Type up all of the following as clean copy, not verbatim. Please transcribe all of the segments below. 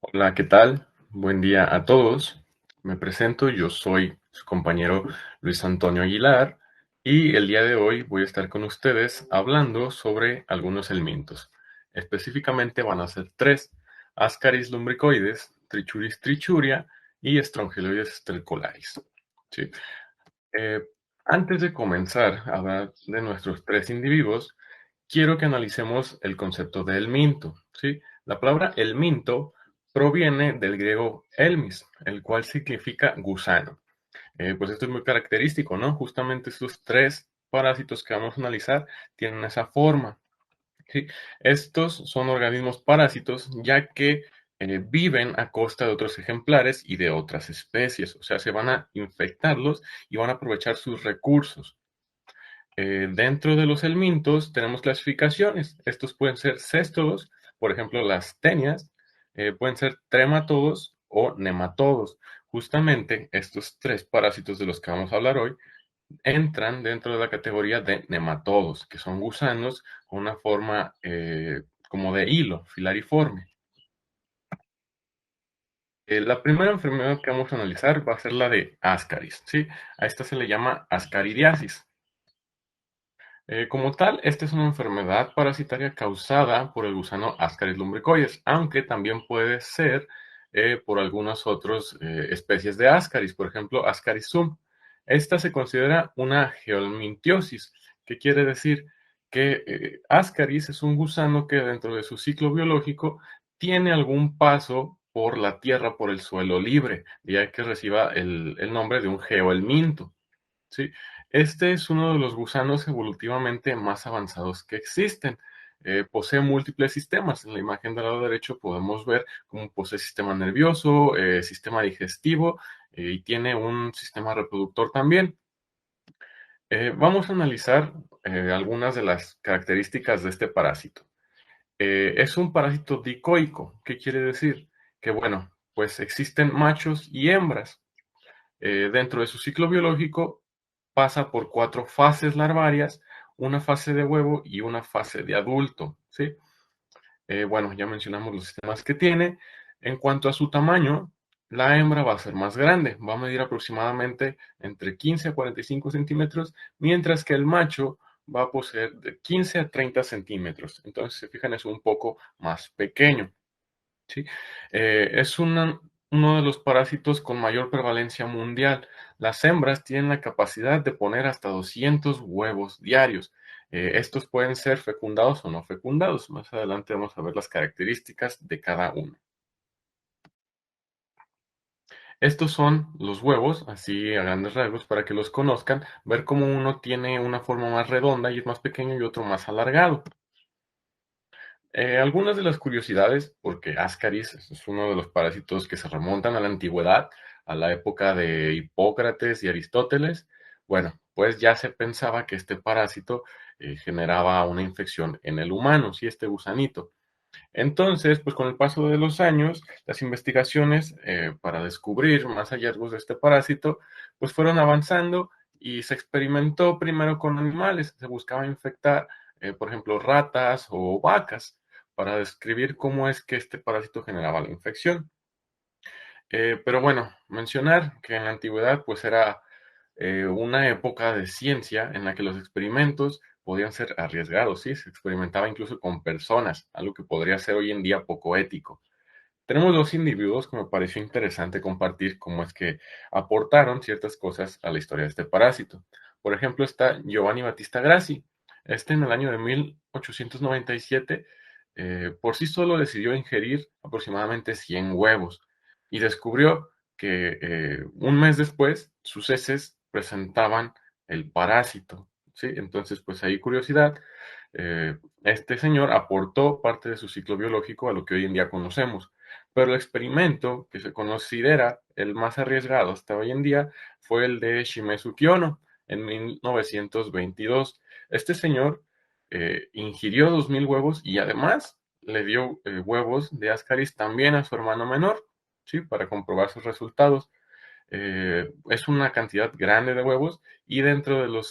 Hola, ¿qué tal? Buen día a todos. Me presento, yo soy su compañero Luis Antonio Aguilar y el día de hoy voy a estar con ustedes hablando sobre algunos elementos. Específicamente van a ser tres: Ascaris lumbricoides, Trichuris trichuria y Strongyloides stercolaris. ¿Sí? Eh, Antes de comenzar a hablar de nuestros tres individuos, quiero que analicemos el concepto de helminto, ¿sí? La palabra helminto proviene del griego helmis, el cual significa gusano. Pues esto es muy característico, ¿no? Justamente estos tres parásitos que vamos a analizar tienen esa forma. ¿Sí? Estos son organismos parásitos ya que viven a costa de otros ejemplares y de otras especies, o sea, se van a infectarlos y van a aprovechar sus recursos. Dentro de los helmintos tenemos clasificaciones. Estos pueden ser céstodos, por ejemplo, las tenias, pueden ser trematodos o nematodos. Justamente estos tres parásitos de los que vamos a hablar hoy entran dentro de la categoría de nematodos, que son gusanos con una forma como de hilo, filariforme. La primera enfermedad que vamos a analizar va a ser la de Ascaris, ¿sí? A esta se le llama ascaridiasis. Como tal, esta es una enfermedad parasitaria causada por el gusano Ascaris lumbricoides, aunque también puede ser por algunas otras especies de Ascaris, por ejemplo, Ascaris sum. Esta se considera una geomintiosis, que quiere decir que Ascaris es un gusano que dentro de su ciclo biológico tiene algún paso por la tierra, por el suelo libre, de ahí que reciba el nombre de un geohelminto. ¿Sí? Este es uno de los gusanos evolutivamente más avanzados que existen. Posee múltiples sistemas. En la imagen del lado derecho podemos ver cómo posee sistema nervioso, sistema digestivo y tiene un sistema reproductor también. Vamos a analizar algunas de las características de este parásito. Es un parásito dicoico. ¿Qué quiere decir? Que bueno, pues existen machos y hembras. Dentro de su ciclo biológico pasa por cuatro fases larvarias, una fase de huevo y una fase de adulto, ¿sí? Bueno, ya mencionamos los sistemas que tiene. En cuanto a su tamaño, la hembra va a ser más grande, va a medir aproximadamente entre 15 a 45 centímetros, mientras que el macho va a poseer de 15 a 30 centímetros. Entonces, se fijan, es un poco más pequeño. ¿Sí? Es uno de los parásitos con mayor prevalencia mundial. Las hembras tienen la capacidad de poner hasta 200 huevos diarios. Estos pueden ser fecundados o no fecundados. Más adelante vamos a ver las características de cada uno. Estos son los huevos, así a grandes rasgos, para que los conozcan, ver cómo uno tiene una forma más redonda y es más pequeño y otro más alargado. Algunas de las curiosidades, porque Ascaris es uno de los parásitos que se remontan a la antigüedad, a la época de Hipócrates y Aristóteles. Bueno, pues ya se pensaba que este parásito generaba una infección en el humano, sí, este gusanito. Entonces, pues con el paso de los años, las investigaciones para descubrir más hallazgos de este parásito, pues fueron avanzando y se experimentó primero con animales. Se buscaba infectar, por ejemplo, ratas o vacas para describir cómo es que este parásito generaba la infección. Pero bueno, mencionar que en la antigüedad pues era una época de ciencia en la que los experimentos podían ser arriesgados, ¿sí? Se experimentaba incluso con personas, algo que podría ser hoy en día poco ético. Tenemos dos individuos que me pareció interesante compartir cómo es que aportaron ciertas cosas a la historia de este parásito. Por ejemplo, está Giovanni Battista Grassi. Este en el año de 1897 por sí solo decidió ingerir aproximadamente 100 huevos y descubrió que un mes después sus heces presentaban el parásito. ¿Sí? Entonces, pues hay curiosidad. Este señor aportó parte de su ciclo biológico a lo que hoy en día conocemos. Pero el experimento que se considera el más arriesgado hasta hoy en día fue el de Shimezu Kiono en 1922. Este señor ingirió 2000 huevos y además le dio huevos de Ascaris también a su hermano menor, ¿sí? Para comprobar sus resultados. Es una cantidad grande de huevos y dentro de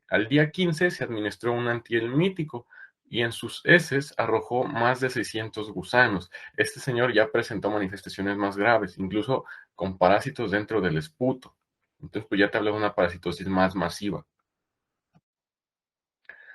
al día 15 se administró un antihelmítico y en sus heces arrojó más de 600 gusanos. Este señor ya presentó manifestaciones más graves, incluso con parásitos dentro del esputo. Entonces, pues ya te hablo de una parasitosis más masiva.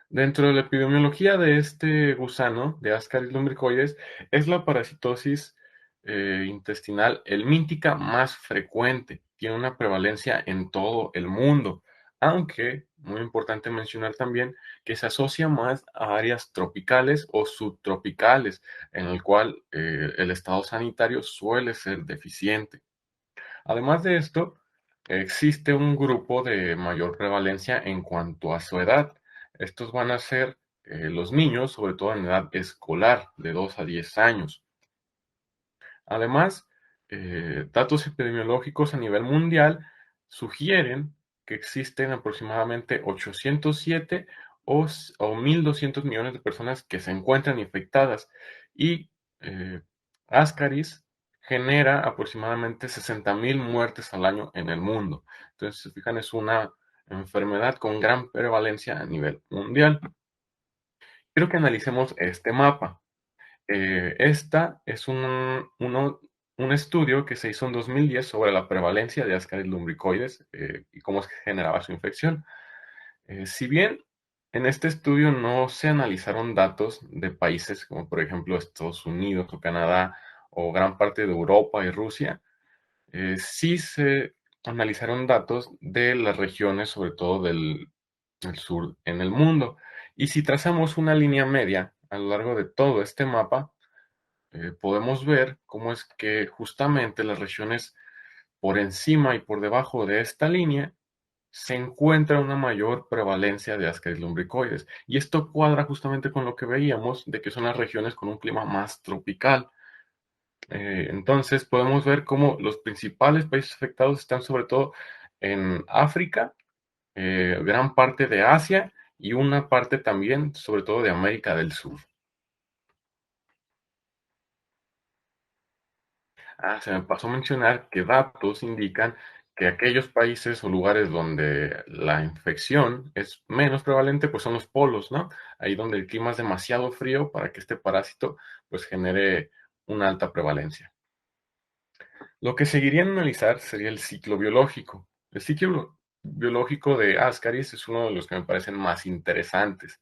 Dentro de la epidemiología de este gusano, de Ascaris lumbricoides, es la parasitosis intestinal helmíntica más frecuente. Tiene una prevalencia en todo el mundo, aunque, muy importante mencionar también, que se asocia más a áreas tropicales o subtropicales, en el cual el estado sanitario suele ser deficiente. Además de esto, existe un grupo de mayor prevalencia en cuanto a su edad. Estos van a ser los niños, sobre todo en edad escolar, de 2 a 10 años. Además, datos epidemiológicos a nivel mundial sugieren que existen aproximadamente 807 o 1.200 millones de personas que se encuentran infectadas y eh, Ascaris genera aproximadamente 60.000 muertes al año en el mundo. Entonces, si se fijan, es una enfermedad con gran prevalencia a nivel mundial. Quiero que analicemos este mapa. Esta es un estudio que se hizo en 2010 sobre la prevalencia de Ascaris lumbricoides y cómo se generaba su infección. Si bien en este estudio no se analizaron datos de países como por ejemplo Estados Unidos o Canadá o gran parte de Europa y Rusia, sí se analizaron datos de las regiones, sobre todo del sur en el mundo. Y si trazamos una línea media a lo largo de todo este mapa, podemos ver cómo es que justamente las regiones por encima y por debajo de esta línea se encuentra una mayor prevalencia de Ascaris lumbricoides. Y esto cuadra justamente con lo que veíamos de que son las regiones con un clima más tropical. Entonces podemos ver cómo los principales países afectados están sobre todo en África, gran parte de Asia y una parte también, sobre todo de América del Sur. Se me pasó a mencionar que datos indican que aquellos países o lugares donde la infección es menos prevalente, pues son los polos, ¿no? Ahí donde el clima es demasiado frío para que este parásito pues genere una alta prevalencia. Lo que seguiría en analizar sería el ciclo biológico. El ciclo biológico de Ascaris es uno de los que me parecen más interesantes.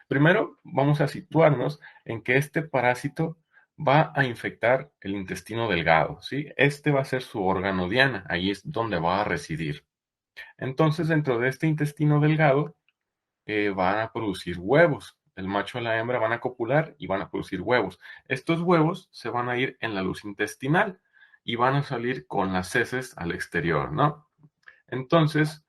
Primero, vamos a situarnos en que este parásito va a infectar el intestino delgado, ¿sí? Este va a ser su órgano diana, ahí es donde va a residir. Entonces, dentro de este intestino delgado, van a producir huevos. El macho y la hembra van a copular y van a producir huevos. Estos huevos se van a ir en la luz intestinal y van a salir con las heces al exterior, ¿no? Entonces,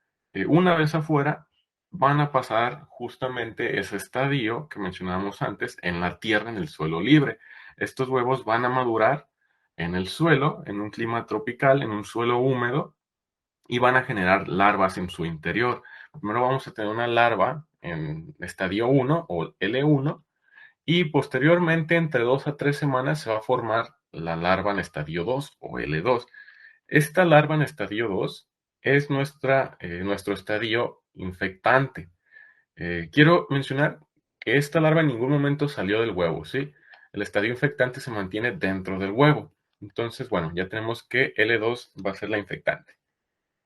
una vez afuera, van a pasar justamente ese estadio que mencionábamos antes en la tierra, en el suelo libre. Estos huevos van a madurar en el suelo, en un clima tropical, en un suelo húmedo, y van a generar larvas en su interior. Primero vamos a tener una larva en estadio 1 o L1 y posteriormente entre 2 a 3 semanas se va a formar la larva en estadio 2 o L2. Esta larva en estadio 2 es nuestro estadio infectante. Quiero mencionar que esta larva en ningún momento salió del huevo, ¿sí? El estadio infectante se mantiene dentro del huevo. Entonces, bueno, ya tenemos que L2 va a ser la infectante.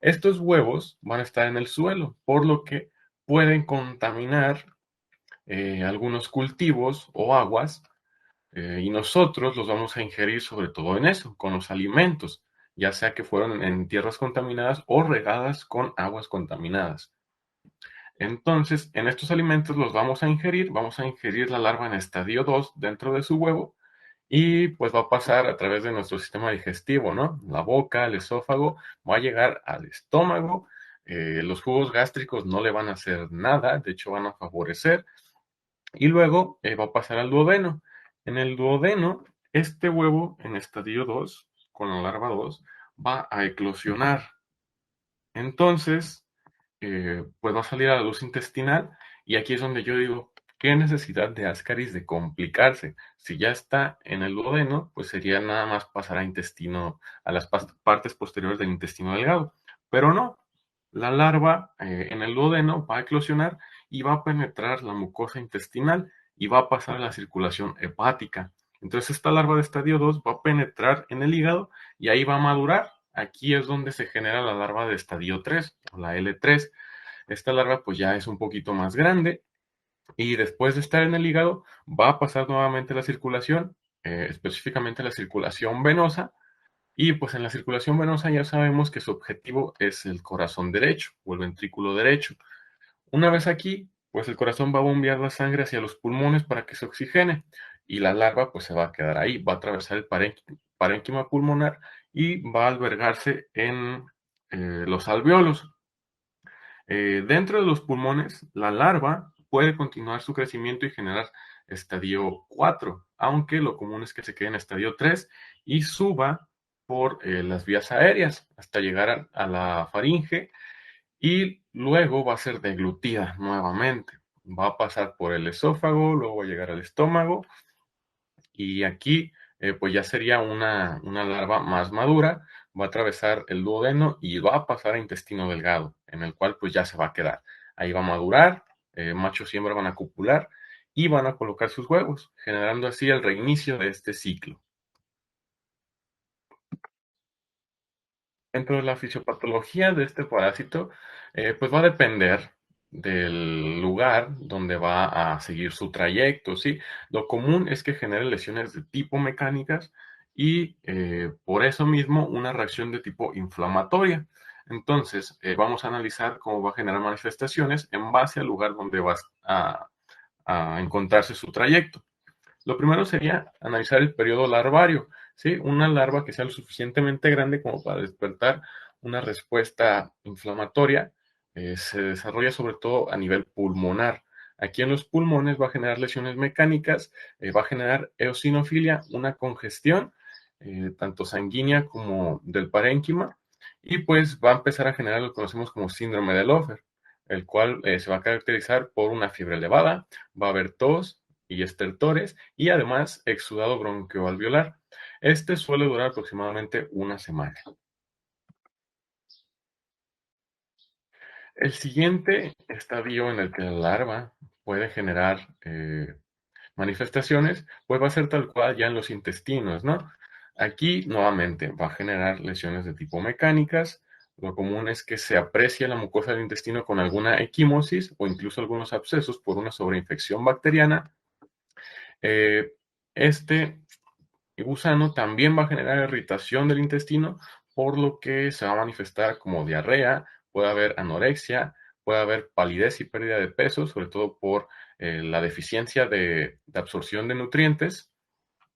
Estos huevos van a estar en el suelo, por lo que pueden contaminar algunos cultivos o aguas y nosotros los vamos a ingerir sobre todo en eso, con los alimentos, ya sea que fueron en tierras contaminadas o regadas con aguas contaminadas. Entonces, en estos alimentos los vamos a ingerir la larva en estadio 2 dentro de su huevo y pues va a pasar a través de nuestro sistema digestivo, ¿no? La boca, el esófago, va a llegar al estómago, los jugos gástricos no le van a hacer nada, de hecho van a favorecer, y luego va a pasar al duodeno. En el duodeno, este huevo en estadio 2, con la larva 2, va a eclosionar. Entonces, pues va a salir a la luz intestinal y aquí es donde yo digo, ¿qué necesidad de Ascaris de complicarse? Si ya está en el duodeno, pues sería nada más pasar a intestino, a las partes posteriores del intestino delgado. Pero no, la larva en el duodeno va a eclosionar y va a penetrar la mucosa intestinal y va a pasar a la circulación hepática. Entonces esta larva de estadio 2 va a penetrar en el hígado y ahí va a madurar. Aquí es donde se genera la larva de estadio 3 o la L3. Esta larva pues ya es un poquito más grande y después de estar en el hígado va a pasar nuevamente a la circulación, específicamente la circulación venosa, y pues en la circulación venosa ya sabemos que su objetivo es el corazón derecho o el ventrículo derecho. Una vez aquí, pues el corazón va a bombear la sangre hacia los pulmones para que se oxigene y la larva pues se va a quedar ahí, va a atravesar el parénquima pulmonar y va a albergarse en los alvéolos. Dentro de los pulmones, la larva puede continuar su crecimiento y generar estadio 4, aunque lo común es que se quede en estadio 3 y suba por las vías aéreas hasta llegar a la faringe y luego va a ser deglutida nuevamente. Va a pasar por el esófago, luego va a llegar al estómago y aquí pues ya sería una larva más madura, va a atravesar el duodeno y va a pasar a intestino delgado, en el cual pues ya se va a quedar. Ahí va a madurar, machos y hembra van a copular y van a colocar sus huevos, generando así el reinicio de este ciclo. Dentro de la fisiopatología de este parásito, pues va a depender del lugar donde va a seguir su trayecto, ¿sí? Lo común es que genere lesiones de tipo mecánicas y por eso mismo una reacción de tipo inflamatoria. Entonces, vamos a analizar cómo va a generar manifestaciones en base al lugar donde va a encontrarse su trayecto. Lo primero sería analizar el periodo larvario, ¿sí? Una larva que sea lo suficientemente grande como para despertar una respuesta inflamatoria, se desarrolla sobre todo a nivel pulmonar. Aquí en los pulmones va a generar lesiones mecánicas, va a generar eosinofilia, una congestión, tanto sanguínea como del parénquima, y pues va a empezar a generar lo que conocemos como síndrome de Lofer, el cual se va a caracterizar por una fiebre elevada, va a haber tos, y estertores y además exudado bronquioalveolar. Este suele durar aproximadamente una semana. El siguiente estadio en el que la larva puede generar manifestaciones, pues va a ser tal cual ya en los intestinos, ¿no? Aquí nuevamente va a generar lesiones de tipo mecánicas. Lo común es que se aprecie la mucosa del intestino con alguna equimosis o incluso algunos abscesos por una sobreinfección bacteriana. Eh, este gusano también va a generar irritación del intestino, por lo que se va a manifestar como diarrea, puede haber anorexia, puede haber palidez y pérdida de peso, sobre todo por la deficiencia de absorción de nutrientes,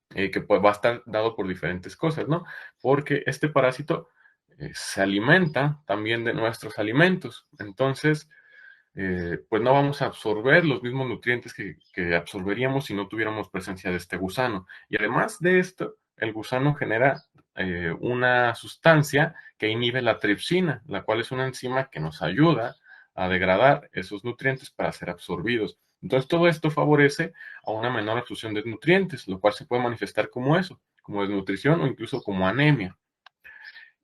que pues, va a estar dado por diferentes cosas, ¿no? Porque este parásito se alimenta también de nuestros alimentos. Entonces, pues no vamos a absorber los mismos nutrientes que absorberíamos si no tuviéramos presencia de este gusano. Y además de esto, el gusano genera una sustancia que inhibe la tripsina, la cual es una enzima que nos ayuda a degradar esos nutrientes para ser absorbidos. Entonces, todo esto favorece a una menor absorción de nutrientes, lo cual se puede manifestar como eso, como desnutrición o incluso como anemia.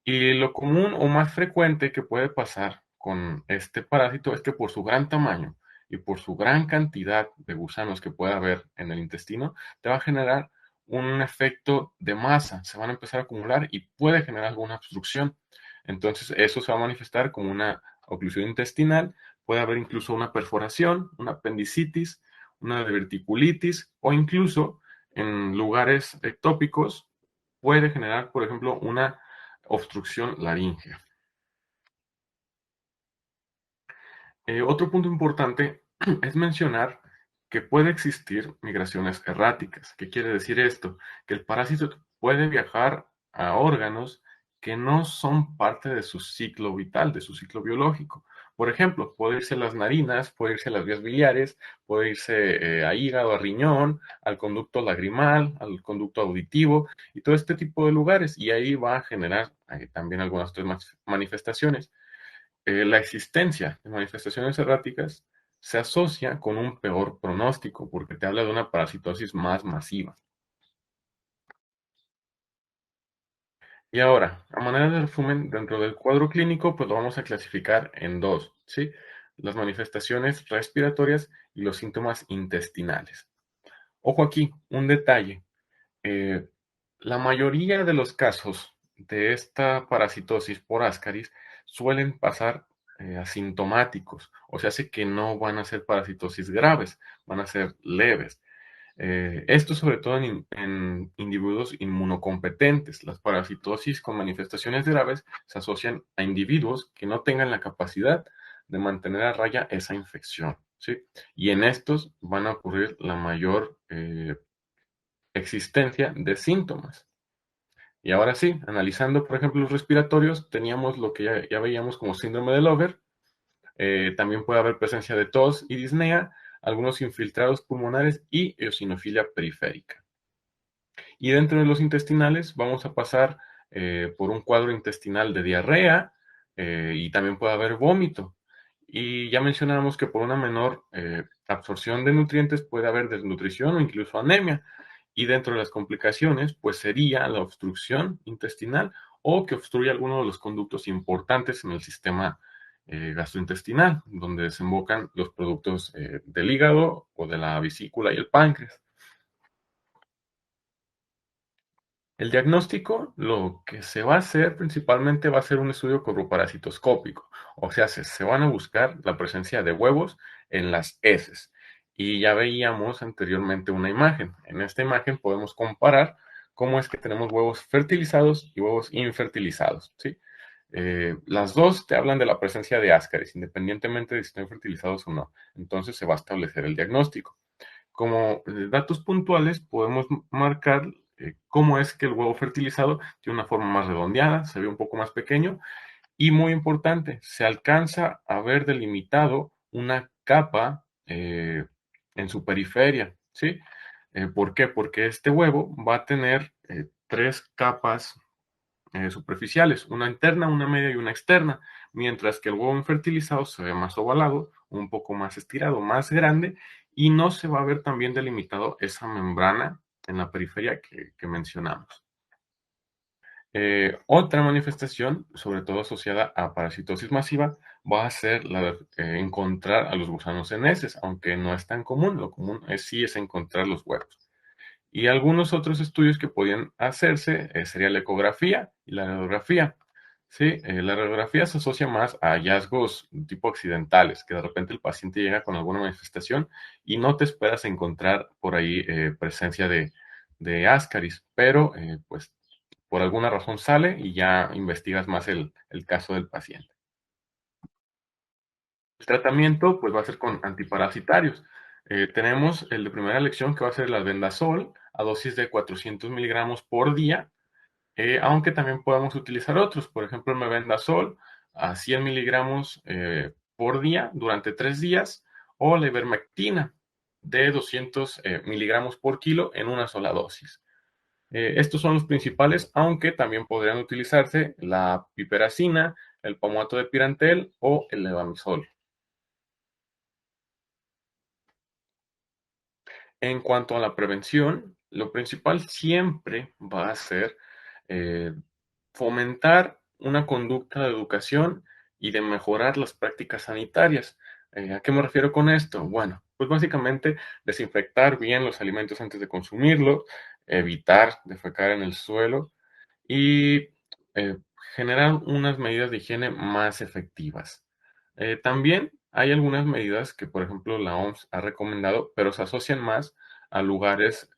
Y lo común o más frecuente que puede pasar con este parásito es que por su gran tamaño y por su gran cantidad de gusanos que puede haber en el intestino, te va a generar un efecto de masa, se van a empezar a acumular y puede generar alguna obstrucción. Entonces, eso se va a manifestar como una oclusión intestinal, puede haber incluso una perforación, una apendicitis, una diverticulitis o incluso en lugares ectópicos puede generar, por ejemplo, una obstrucción laríngea. Otro punto importante es mencionar que puede existir migraciones erráticas. ¿Qué quiere decir esto? Que el parásito puede viajar a órganos que no son parte de su ciclo vital, de su ciclo biológico. Por ejemplo, puede irse a las narinas, puede irse a las vías biliares, puede irse a hígado, a riñón, al conducto lagrimal, al conducto auditivo y todo este tipo de lugares. Y ahí va a generar también algunas otras manifestaciones. La existencia de manifestaciones erráticas se asocia con un peor pronóstico porque te habla de una parasitosis más masiva. Y ahora, a manera de resumen, dentro del cuadro clínico, pues lo vamos a clasificar en dos, ¿sí? Las manifestaciones respiratorias y los síntomas intestinales. Ojo aquí, un detalle. eh, la mayoría de los casos de esta parasitosis por Ascaris suelen pasar asintomáticos, o sea, hace que no van a ser parasitosis graves, van a ser leves. Esto sobre todo en individuos inmunocompetentes. Las parasitosis con manifestaciones graves se asocian a individuos que no tengan la capacidad de mantener a raya esa infección, ¿sí? Y en estos van a ocurrir la mayor existencia de síntomas. Y ahora sí, analizando, por ejemplo, los respiratorios, teníamos lo que ya veíamos como síndrome de Lover. También puede haber presencia de tos y disnea, algunos infiltrados pulmonares y eosinofilia periférica. Y dentro de los intestinales vamos a pasar por un cuadro intestinal de diarrea y también puede haber vómito. Y ya mencionábamos que por una menor absorción de nutrientes puede haber desnutrición o incluso anemia. Y dentro de las complicaciones, pues sería la obstrucción intestinal o que obstruye alguno de los conductos importantes en el sistema gastrointestinal, donde desembocan los productos del hígado o de la vesícula y el páncreas. El diagnóstico, lo que se va a hacer principalmente va a ser un estudio corroparasitoscópico, o sea, se van a buscar la presencia de huevos en las heces. Y ya veíamos anteriormente una imagen. En esta imagen podemos comparar cómo es que tenemos huevos fertilizados y huevos infertilizados, ¿sí? Las dos te hablan de la presencia de Ascaris, independientemente de si están fertilizados o no. Entonces se va a establecer el diagnóstico. Como datos puntuales podemos marcar cómo es que el huevo fertilizado tiene una forma más redondeada, se ve un poco más pequeño y muy importante, se alcanza a ver delimitado una capa en su periferia, ¿sí? ¿Por qué? Porque este huevo va a tener tres capas superficiales, una interna, una media y una externa, mientras que el huevo infertilizado se ve más ovalado, un poco más estirado, más grande y no se va a ver tan bien delimitado esa membrana en la periferia que mencionamos. Otra manifestación, sobre todo asociada a parasitosis masiva, va a ser la de encontrar a los gusanos en heces, aunque no es tan común, lo común sí es encontrar los huevos. Y algunos otros estudios que podían hacerse sería la ecografía y la radiografía. Sí, la radiografía se asocia más a hallazgos tipo accidentales, que de repente el paciente llega con alguna manifestación y no te esperas encontrar por ahí presencia de Ascaris, pero pues por alguna razón sale y ya investigas más el caso del paciente. El tratamiento pues va a ser con antiparasitarios. Tenemos el de primera elección que va a ser el albendazol a dosis de 400 miligramos por día, aunque también podemos utilizar otros, por ejemplo el mebendazol a 100 miligramos por día durante 3 días o la ivermectina de 200 miligramos por kilo en una sola dosis. Estos son los principales, aunque también podrían utilizarse la piperacina, el palmato de pirantel o el levamisol. En cuanto a la prevención, lo principal siempre va a ser eh, fomentar una conducta de educación y de mejorar las prácticas sanitarias. ¿A qué me refiero con esto? Bueno, pues básicamente desinfectar bien los alimentos antes de consumirlos, evitar defecar en el suelo y eh, generar unas medidas de higiene más efectivas. También hay algunas medidas que, por ejemplo, la OMS ha recomendado, pero se asocian más a lugares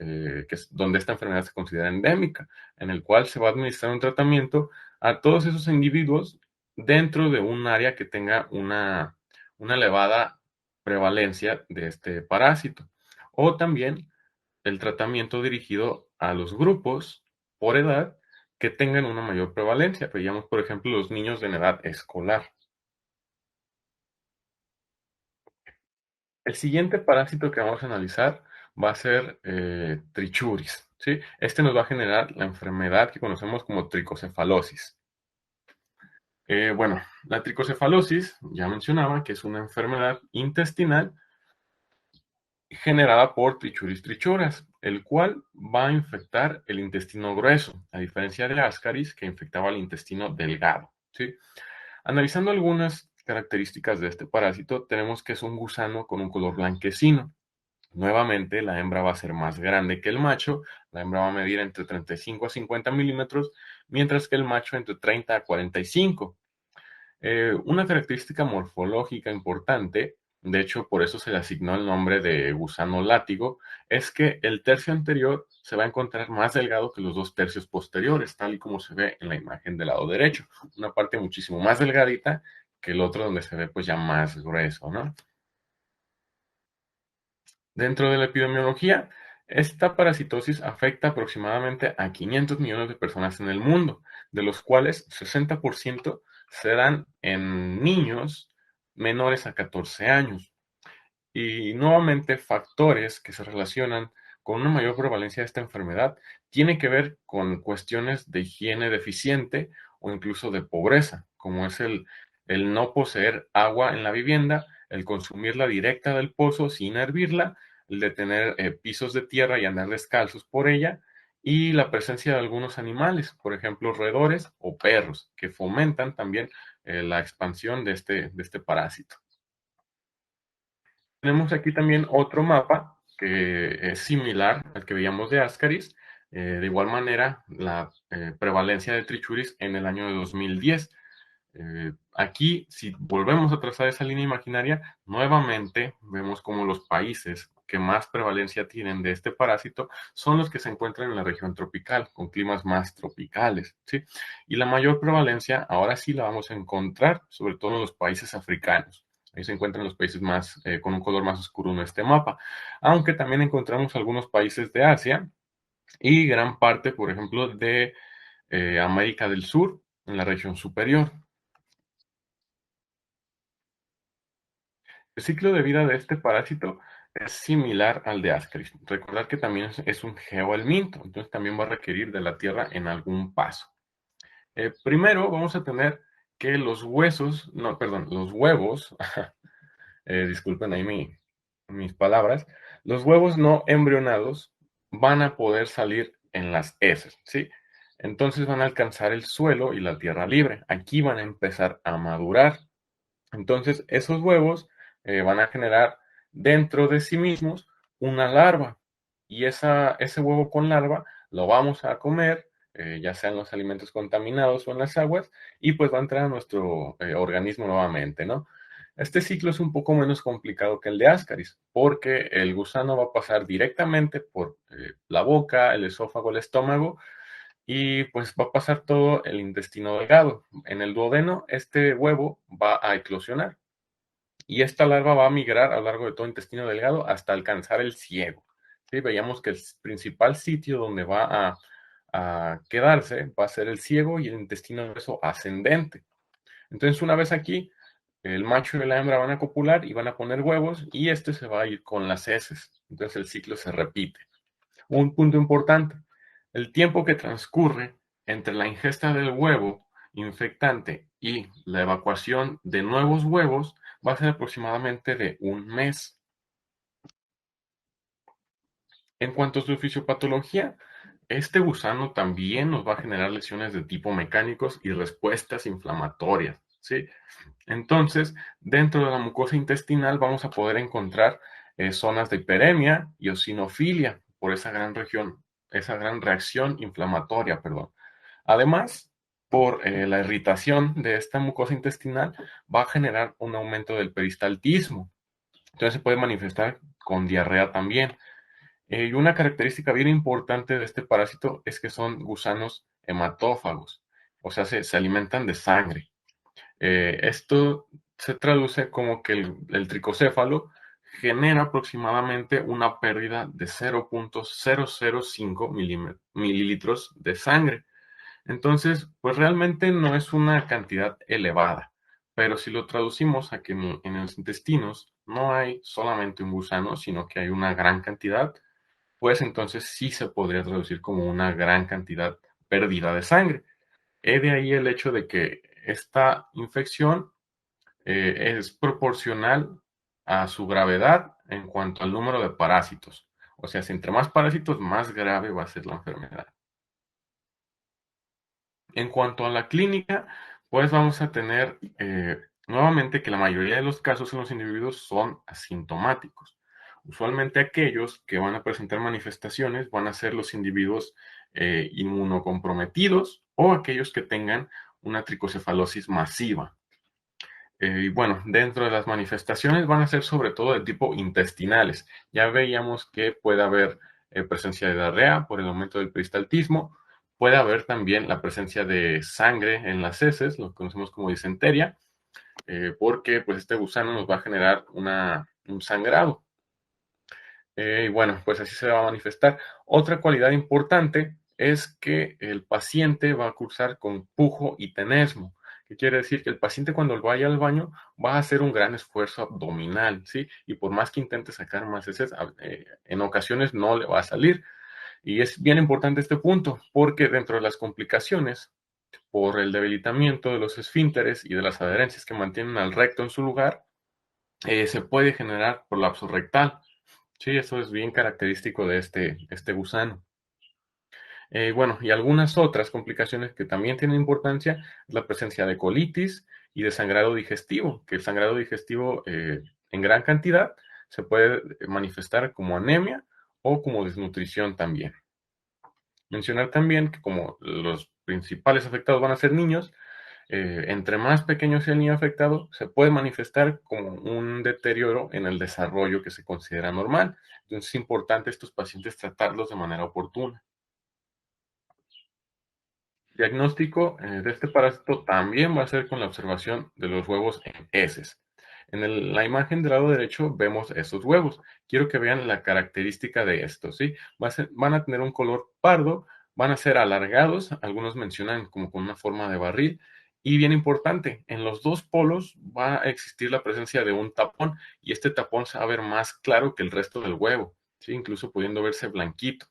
donde esta enfermedad se considera endémica, en el cual se va a administrar un tratamiento a todos esos individuos dentro de un área que tenga una elevada prevalencia de este parásito. O también el tratamiento dirigido a los grupos por edad que tengan una mayor prevalencia. Veíamos, por ejemplo, los niños en edad escolar. El siguiente parásito que vamos a analizar va a ser Trichuris, ¿sí? Este nos va a generar la enfermedad que conocemos como tricocefalosis. Bueno, la tricocefalosis, ya mencionaba que es una enfermedad intestinal generada por Trichuris trichuras, el cual va a infectar el intestino grueso, a diferencia de Ascaris, que infectaba el intestino delgado, ¿sí? Analizando algunas características de este parásito, tenemos que es un gusano con un color blanquecino. Nuevamente, la hembra va a ser más grande que el macho, la hembra va a medir entre 35 a 50 milímetros, mientras que el macho entre 30 a 45. Una característica morfológica importante, de hecho por eso se le asignó el nombre de gusano látigo, es que el tercio anterior se va a encontrar más delgado que los dos tercios posteriores, tal y como se ve en la imagen del lado derecho. Una parte muchísimo más delgadita que el otro donde se ve pues ya más grueso, ¿no? Dentro de la epidemiología, esta parasitosis afecta aproximadamente a 500 millones de personas en el mundo, de los cuales 60% se dan en niños menores a 14 años. Y nuevamente, factores que se relacionan con una mayor prevalencia de esta enfermedad tienen que ver con cuestiones de higiene deficiente o incluso de pobreza, como es el no poseer agua en la vivienda, el consumirla directa del pozo sin hervirla, el de tener pisos de tierra y andar descalzos por ella, y la presencia de algunos animales, por ejemplo, roedores o perros, que fomentan también la expansión de este parásito. Tenemos aquí también otro mapa que es similar al que veíamos de Ascaris. De igual manera, la prevalencia de Trichuris en el año de 2010. Aquí, si volvemos a trazar esa línea imaginaria, nuevamente vemos como los países que más prevalencia tienen de este parásito son los que se encuentran en la región tropical, con climas más tropicales, ¿sí? Y la mayor prevalencia, ahora sí la vamos a encontrar, sobre todo en los países africanos. Ahí se encuentran los países más, con un color más oscuro en este mapa. Aunque también encontramos algunos países de Asia y gran parte, por ejemplo, de América del Sur, en la región superior. El ciclo de vida de este parásito es similar al de Ascaris. Recordar que también es un geohelminto, entonces también va a requerir de la tierra en algún paso. Primero vamos a tener que los huesos, no, perdón, los huevos, disculpen ahí mis palabras, los huevos no embrionados van a poder salir en las heces, ¿sí? Entonces van a alcanzar el suelo y la tierra libre. Aquí van a empezar a madurar. Entonces, esos huevos van a generar dentro de sí mismos una larva y ese huevo con larva lo vamos a comer, ya sean los alimentos contaminados o en las aguas, y pues va a entrar a nuestro organismo nuevamente, ¿no? Este ciclo es un poco menos complicado que el de Ascaris, porque el gusano va a pasar directamente por la boca, el esófago, el estómago, y pues va a pasar todo el intestino delgado. En el duodeno, este huevo va a eclosionar y esta larva va a migrar a lo largo de todo el intestino delgado hasta alcanzar el ciego. ¿Sí? Veíamos que el principal sitio donde va a quedarse va a ser el ciego y el intestino grueso ascendente. Entonces, una vez aquí, el macho y la hembra van a copular y van a poner huevos y este se va a ir con las heces. Entonces, el ciclo se repite. Un punto importante, el tiempo que transcurre entre la ingesta del huevo infectante y la evacuación de nuevos huevos va a ser aproximadamente de un mes. En cuanto a su fisiopatología, este gusano también nos va a generar lesiones de tipo mecánicos y respuestas inflamatorias, ¿sí? Entonces, dentro de la mucosa intestinal vamos a poder encontrar zonas de hiperemia y eosinofilia por esa gran reacción inflamatoria, perdón. Además, por la irritación de esta mucosa intestinal, va a generar un aumento del peristaltismo. Entonces se puede manifestar con diarrea también. Y una característica bien importante de este parásito es que son gusanos hematófagos, o sea, se alimentan de sangre. Esto se traduce como que el tricocéfalo genera aproximadamente una pérdida de 0,005 mililitros de sangre. Entonces, pues realmente no es una cantidad elevada, pero si lo traducimos a que en los intestinos no hay solamente un gusano, sino que hay una gran cantidad, pues entonces sí se podría traducir como una gran cantidad perdida de sangre. De ahí el hecho de que esta infección es proporcional a su gravedad en cuanto al número de parásitos. O sea, si entre más parásitos, más grave va a ser la enfermedad. En cuanto a la clínica, pues vamos a tener nuevamente que la mayoría de los casos en los individuos son asintomáticos. Usualmente aquellos que van a presentar manifestaciones van a ser los individuos inmunocomprometidos o aquellos que tengan una tricocefalosis masiva. Y bueno, dentro de las manifestaciones van a ser sobre todo de tipo intestinales. Ya veíamos que puede haber presencia de diarrea por el aumento del peristaltismo, puede haber también la presencia de sangre en las heces, lo que conocemos como disenteria, porque pues este gusano nos va a generar un sangrado. Y bueno, pues así se va a manifestar. Otra cualidad importante es que el paciente va a cursar con pujo y tenesmo, que quiere decir que el paciente cuando vaya al baño va a hacer un gran esfuerzo abdominal, ¿sí? Y por más que intente sacar más heces, en ocasiones no le va a salir. Y es bien importante este punto, porque dentro de las complicaciones, por el debilitamiento de los esfínteres y de las adherencias que mantienen al recto en su lugar, se puede generar prolapso rectal. Sí, eso es bien característico de este gusano. Bueno, y algunas otras complicaciones que también tienen importancia es la presencia de colitis y de sangrado digestivo, que el sangrado digestivo en gran cantidad se puede manifestar como anemia o como desnutrición también. Mencionar también que como los principales afectados van a ser niños, entre más pequeño sea el niño afectado, se puede manifestar como un deterioro en el desarrollo que se considera normal. Entonces es importante estos pacientes tratarlos de manera oportuna. Diagnóstico de este parásito también va a ser con la observación de los huevos en heces. La imagen del lado derecho vemos estos huevos. Quiero que vean la característica de estos, ¿sí? Van a tener un color pardo, van a ser alargados, algunos mencionan como con una forma de barril, y bien importante, en los dos polos va a existir la presencia de un tapón, y este tapón se va a ver más claro que el resto del huevo, ¿sí? Incluso pudiendo verse blanquito.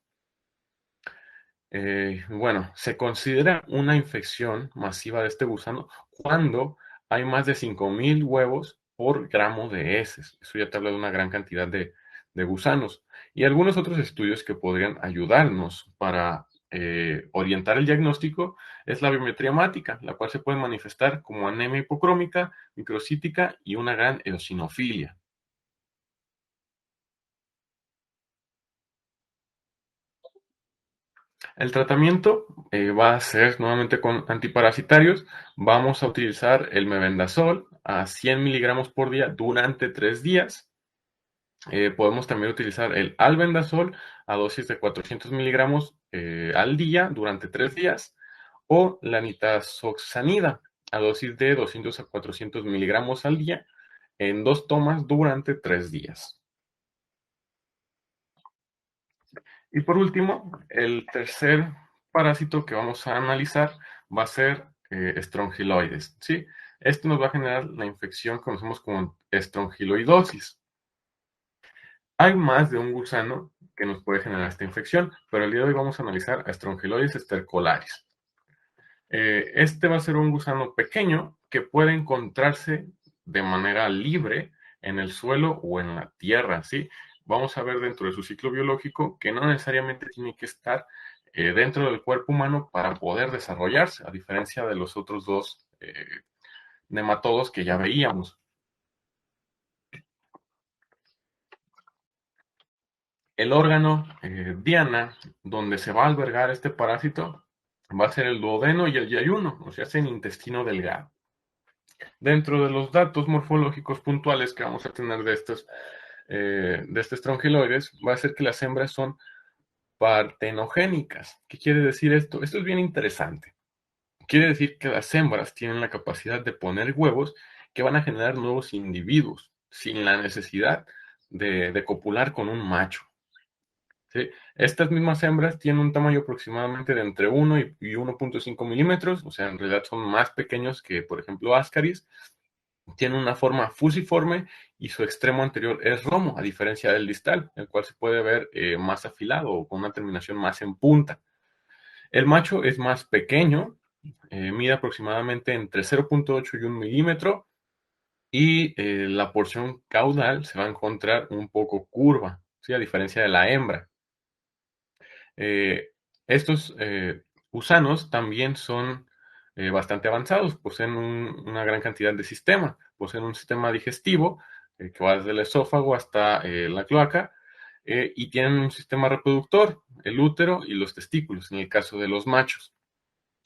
Bueno, se considera una infección masiva de este gusano cuando hay más de 5.000 huevos por gramo de heces. Eso ya te habla de una gran cantidad de gusanos. Y algunos otros estudios que podrían ayudarnos para orientar el diagnóstico es la biometría hemática, la cual se puede manifestar como anemia hipocrómica, microcítica y una gran eosinofilia. El tratamiento va a ser nuevamente con antiparasitarios. Vamos a utilizar el mebendazol a 100 miligramos por día durante 3 días. Podemos también utilizar el albendazol a dosis de 400 miligramos al día durante 3 días. O la nitazoxanida a dosis de 200 a 400 miligramos al día en 2 tomas durante 3 días. Y por último, el tercer parásito que vamos a analizar va a ser estrongiloides, ¿sí? Esto nos va a generar la infección que conocemos como estrongiloidosis. Hay más de un gusano que nos puede generar esta infección, pero el día de hoy vamos a analizar a Strongyloides stercolaris. Este va a ser un gusano pequeño que puede encontrarse de manera libre en el suelo o en la tierra, ¿sí? Vamos a ver dentro de su ciclo biológico que no necesariamente tiene que estar dentro del cuerpo humano para poder desarrollarse, a diferencia de los otros dos nematodos que ya veíamos. El órgano diana donde se va a albergar este parásito va a ser el duodeno y el yayuno, o sea, es el intestino delgado. Dentro de los datos morfológicos puntuales que vamos a tener de estos estrongiloides, va a ser que las hembras son partenogénicas. ¿Qué quiere decir esto? Esto es bien interesante. Quiere decir que las hembras tienen la capacidad de poner huevos que van a generar nuevos individuos sin la necesidad de copular con un macho. ¿Sí? Estas mismas hembras tienen un tamaño aproximadamente de entre 1 y 1.5 milímetros, o sea, en realidad son más pequeños que, por ejemplo, Ascaris. Tiene una forma fusiforme y su extremo anterior es romo, a diferencia del distal, el cual se puede ver más afilado o con una terminación más en punta. El macho es más pequeño, mide aproximadamente entre 0.8 y 1 milímetro y la porción caudal se va a encontrar un poco curva, ¿sí? A diferencia de la hembra. Eh, estos gusanos también son bastante avanzados, poseen una gran cantidad de sistemas, poseen un sistema digestivo que va desde el esófago hasta la cloaca, y tienen un sistema reproductor, el útero y los testículos, en el caso de los machos.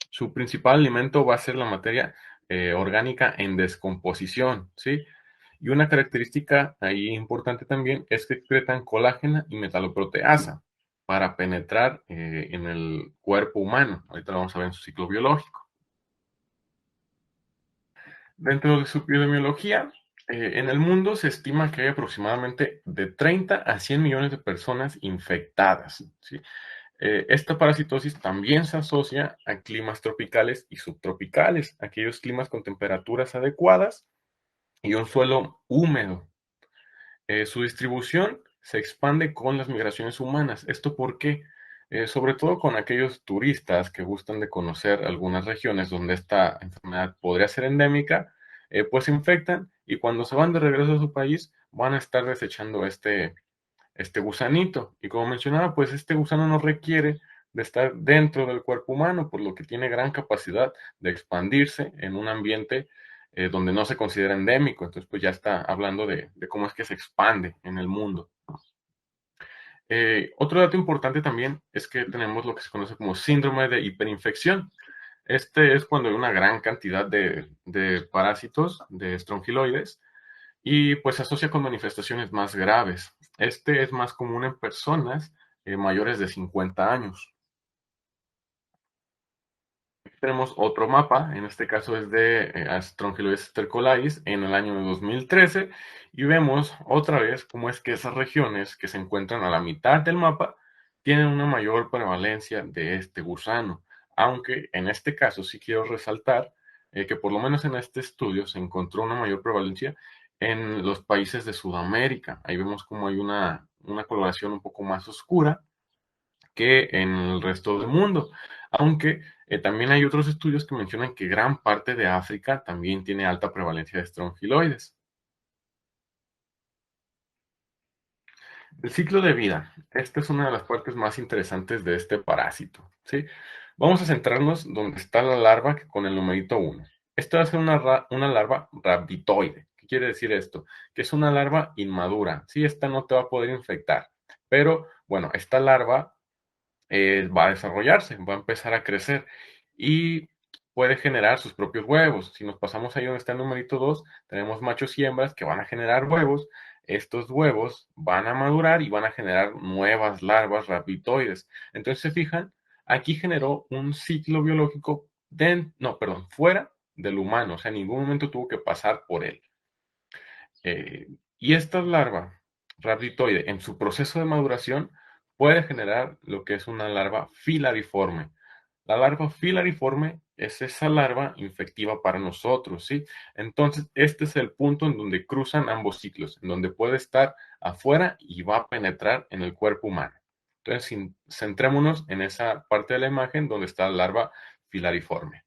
Su principal alimento va a ser la materia orgánica en descomposición, ¿sí? Y una característica ahí importante también es que excretan colágena y metaloproteasa para penetrar en el cuerpo humano. Ahorita lo vamos a ver en su ciclo biológico. Dentro de su epidemiología, en el mundo se estima que hay aproximadamente de 30 a 100 millones de personas infectadas, ¿sí? Esta parasitosis también se asocia a climas tropicales y subtropicales, aquellos climas con temperaturas adecuadas y un suelo húmedo. Su distribución se expande con las migraciones humanas. ¿Esto por qué? Sobre todo con aquellos turistas que gustan de conocer algunas regiones donde esta enfermedad podría ser endémica, pues se infectan y cuando se van de regreso a su país van a estar desechando este gusanito. Y como mencionaba, pues este gusano no requiere de estar dentro del cuerpo humano, por lo que tiene gran capacidad de expandirse en un ambiente donde no se considera endémico. Entonces, pues ya está hablando de cómo es que se expande en el mundo. Otro dato importante también es que tenemos lo que se conoce como síndrome de hiperinfección. Este es cuando hay una gran cantidad de parásitos, de estrongiloides, y pues se asocia con manifestaciones más graves. Este es más común en personas mayores de 50 años. Tenemos otro mapa, en este caso es de Strongyloides stercoralis en el año 2013 y vemos otra vez cómo es que esas regiones que se encuentran a la mitad del mapa tienen una mayor prevalencia de este gusano, aunque en este caso sí quiero resaltar que por lo menos en este estudio se encontró una mayor prevalencia en los países de Sudamérica. Ahí vemos como hay una coloración un poco más oscura que en el resto del mundo. Aunque también hay otros estudios que mencionan que gran parte de África también tiene alta prevalencia de estrongiloides. El ciclo de vida. Esta es una de las partes más interesantes de este parásito, ¿sí? Vamos a centrarnos donde está la larva con el numerito 1. Esta va a ser una larva rabditoide. ¿Qué quiere decir esto? Que es una larva inmadura. Sí, esta no te va a poder infectar. Pero, bueno, esta larva va a desarrollarse, va a empezar a crecer y puede generar sus propios huevos. Si nos pasamos ahí donde está el numerito 2, tenemos machos y hembras que van a generar huevos. Estos huevos van a madurar y van a generar nuevas larvas rapitoides. Entonces, se fijan, aquí generó un ciclo biológico no, perdón, fuera del humano, o sea, en ningún momento tuvo que pasar por él. Y esta larva rhabditoide, en su proceso de maduración, puede generar lo que es una larva filariforme. La larva filariforme es esa larva infectiva para nosotros, ¿sí? Entonces, este es el punto en donde cruzan ambos ciclos, en donde puede estar afuera y va a penetrar en el cuerpo humano. Entonces, centrémonos en esa parte de la imagen donde está la larva filariforme.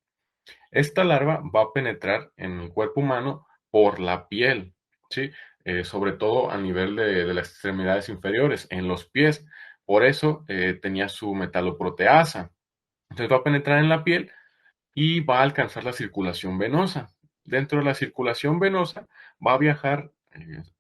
Esta larva va a penetrar en el cuerpo humano por la piel, ¿sí? Sobre todo a nivel de las extremidades inferiores, en los pies. Por eso tenía su metaloproteasa. Entonces va a penetrar en la piel y va a alcanzar la circulación venosa. Dentro de la circulación venosa va a viajar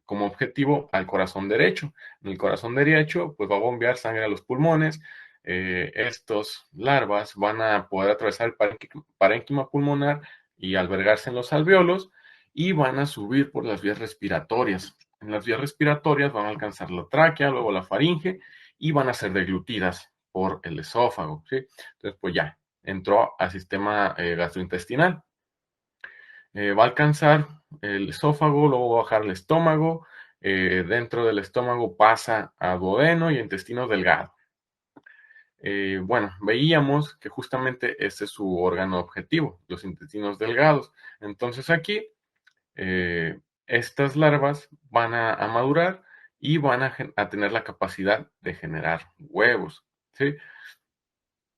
como objetivo al corazón derecho. En el corazón derecho, pues va a bombear sangre a los pulmones. Estos larvas van a poder atravesar el parénquima pulmonar y albergarse en los alveolos y van a subir por las vías respiratorias. En las vías respiratorias van a alcanzar la tráquea, luego la faringe y van a ser deglutidas por el esófago, ¿sí? Entonces, pues ya, entró al sistema gastrointestinal. Va a alcanzar el esófago, luego va a bajar el estómago, dentro del estómago pasa a duodeno y intestino delgado. Bueno, veíamos que justamente este es su órgano objetivo, los intestinos delgados. Entonces aquí, estas larvas van a madurar y van a tener la capacidad de generar huevos, ¿sí?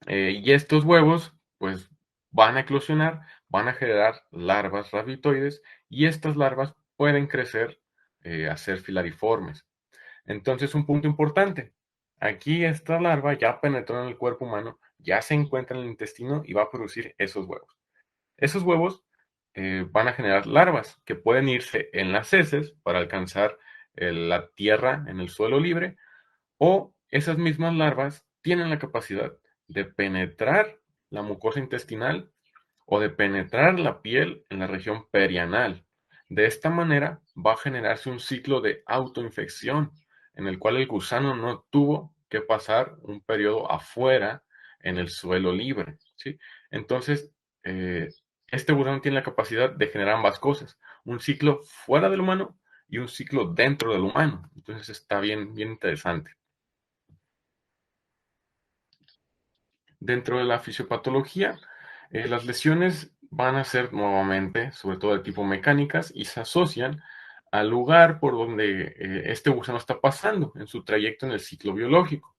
Y estos huevos, pues, van a eclosionar, van a generar larvas rabitoides y estas larvas pueden crecer a ser filariformes. Entonces, un punto importante. Aquí esta larva ya penetró en el cuerpo humano, ya se encuentra en el intestino y va a producir esos huevos. Esos huevos van a generar larvas que pueden irse en las heces para alcanzar la tierra en el suelo libre, o esas mismas larvas tienen la capacidad de penetrar la mucosa intestinal o de penetrar la piel en la región perianal. De esta manera va a generarse un ciclo de autoinfección en el cual el gusano no tuvo que pasar un periodo afuera en el suelo libre, ¿sí? Entonces, eh, este gusano tiene la capacidad de generar ambas cosas, un ciclo fuera del humano y un ciclo dentro del humano. Entonces está bien, bien interesante. Dentro de la fisiopatología, las lesiones van a ser nuevamente, sobre todo de tipo mecánicas, y se asocian al lugar por donde este gusano está pasando en su trayecto en el ciclo biológico.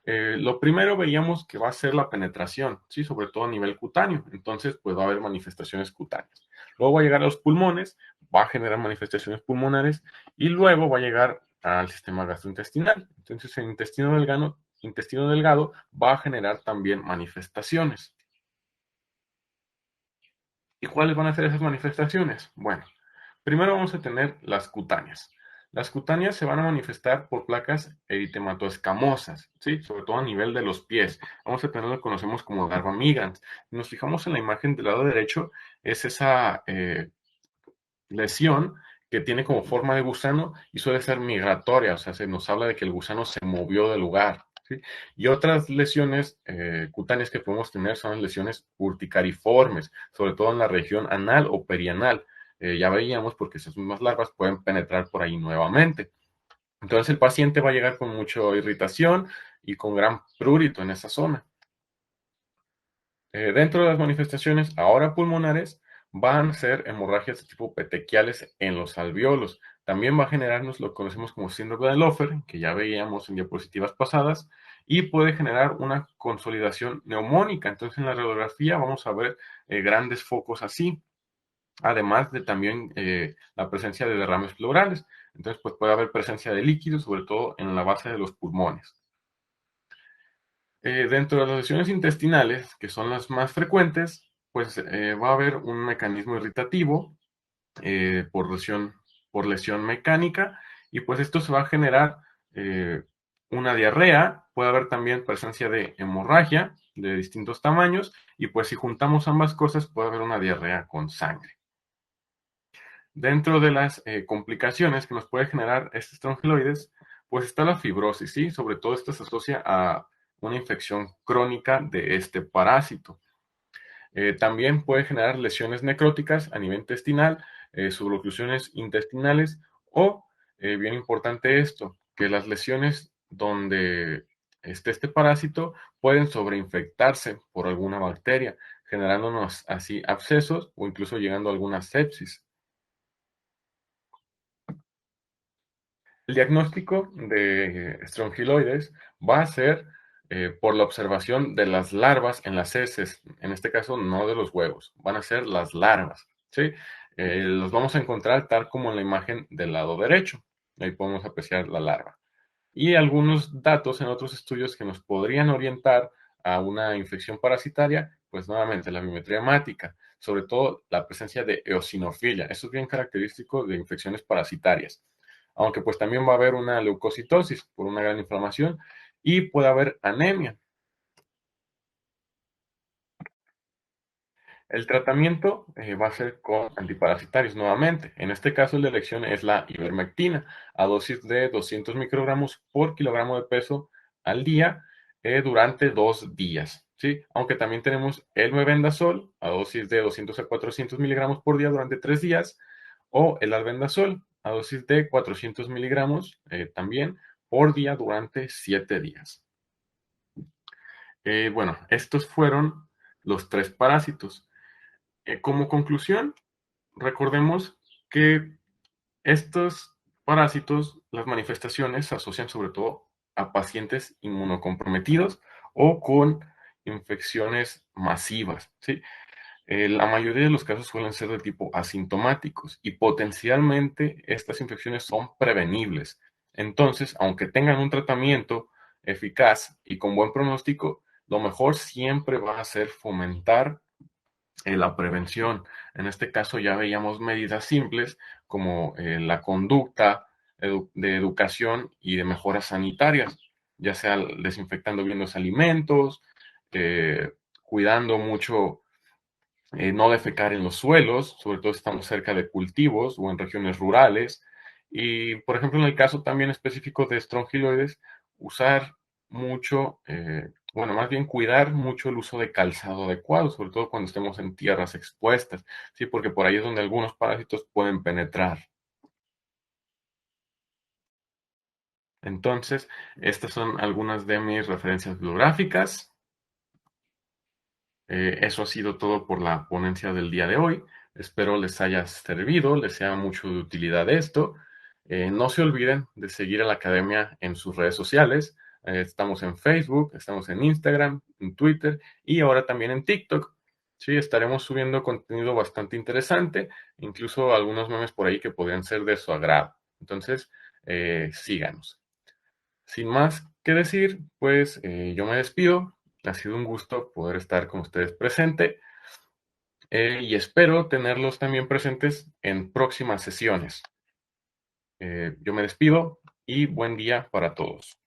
Lo primero veíamos que va a ser la penetración, ¿sí? Sobre todo a nivel cutáneo. Entonces, pues va a haber manifestaciones cutáneas. Luego va a llegar a los pulmones, va a generar manifestaciones pulmonares y luego va a llegar al sistema gastrointestinal. Entonces, el intestino delgado va a generar también manifestaciones. ¿Y cuáles van a ser esas manifestaciones? Bueno, primero vamos a tener las cutáneas. Las cutáneas se van a manifestar por placas eritematoescamosas, ¿sí? Sobre todo a nivel de los pies. Vamos a tener lo que conocemos como larva migrans. Si nos fijamos en la imagen del lado derecho, es esa lesión que tiene como forma de gusano y suele ser migratoria, o sea, se nos habla de que el gusano se movió del lugar, ¿sí? Y otras lesiones cutáneas que podemos tener son las lesiones urticariformes, sobre todo en la región anal o perianal. Ya veíamos porque esas mismas larvas pueden penetrar por ahí nuevamente. Entonces el paciente va a llegar con mucha irritación y con gran prurito en esa zona. Dentro de las manifestaciones ahora pulmonares van a ser hemorragias de tipo petequiales en los alveolos. También va a generarnos lo que conocemos como síndrome de Lofer, que ya veíamos en diapositivas pasadas, y puede generar una consolidación neumónica. Entonces en la radiografía vamos a ver grandes focos así, además de también la presencia de derrames pleurales. Entonces pues puede haber presencia de líquidos, sobre todo en la base de los pulmones. Dentro de las lesiones intestinales, que son las más frecuentes, pues va a haber un mecanismo irritativo por lesión mecánica y pues esto se va a generar eh, una diarrea, puede haber también presencia de hemorragia de distintos tamaños y pues si juntamos ambas cosas puede haber una diarrea con sangre. Dentro de las complicaciones que nos puede generar este estrongiloides, pues está la fibrosis, ¿sí? Sobre todo esto se asocia a una infección crónica de este parásito. También puede generar lesiones necróticas a nivel intestinal, suboclusiones intestinales o, bien importante esto, que las lesiones donde esté este parásito pueden sobreinfectarse por alguna bacteria, generándonos así abscesos o incluso llegando a alguna sepsis. El diagnóstico de estrongiloides va a ser por la observación de las larvas en las heces, en este caso no de los huevos, van a ser las larvas, ¿sí? Los vamos a encontrar tal como en la imagen del lado derecho, ahí podemos apreciar la larva. Y algunos datos en otros estudios que nos podrían orientar a una infección parasitaria, pues nuevamente la biometría hemática, sobre todo la presencia de eosinofilia, eso es bien característico de infecciones parasitarias, aunque pues también va a haber una leucocitosis por una gran inflamación y puede haber anemia. El tratamiento va a ser con antiparasitarios nuevamente. En este caso, la elección es la ivermectina a dosis de 200 microgramos por kilogramo de peso al día durante 2 días, ¿sí? Aunque también tenemos el mebendazol a dosis de 200 a 400 miligramos por día durante 3 días o el albendazol a dosis de 400 miligramos también por día durante 7 días. Bueno, estos fueron los 3 parásitos. Como conclusión, recordemos que estos parásitos, las manifestaciones se asocian sobre todo a pacientes inmunocomprometidos o con infecciones masivas, ¿sí? La mayoría de los casos suelen ser de tipo asintomáticos y potencialmente estas infecciones son prevenibles. Entonces, aunque tengan un tratamiento eficaz y con buen pronóstico, lo mejor siempre va a ser fomentar la prevención. En este caso ya veíamos medidas simples como la conducta de educación y de mejoras sanitarias, ya sea desinfectando bien los alimentos, cuidando mucho no defecar en los suelos, sobre todo si estamos cerca de cultivos o en regiones rurales. Y, por ejemplo, en el caso también específico de estrongiloides, usar mucho, bueno, más bien cuidar mucho el uso de calzado adecuado, sobre todo cuando estemos en tierras expuestas, ¿sí? Porque por ahí es donde algunos parásitos pueden penetrar. Entonces, estas son algunas de mis referencias bibliográficas. Eso ha sido todo por la ponencia del día de hoy. Espero les haya servido, les sea mucho de utilidad esto. No se olviden de seguir a la academia en sus redes sociales. Estamos en Facebook, estamos en Instagram, en Twitter y ahora también en TikTok. Sí, estaremos subiendo contenido bastante interesante, incluso algunos memes por ahí que podrían ser de su agrado. Entonces, síganos. Sin más que decir, pues yo me despido. Ha sido un gusto poder estar con ustedes presente y espero tenerlos también presentes en próximas sesiones. Yo me despido y buen día para todos.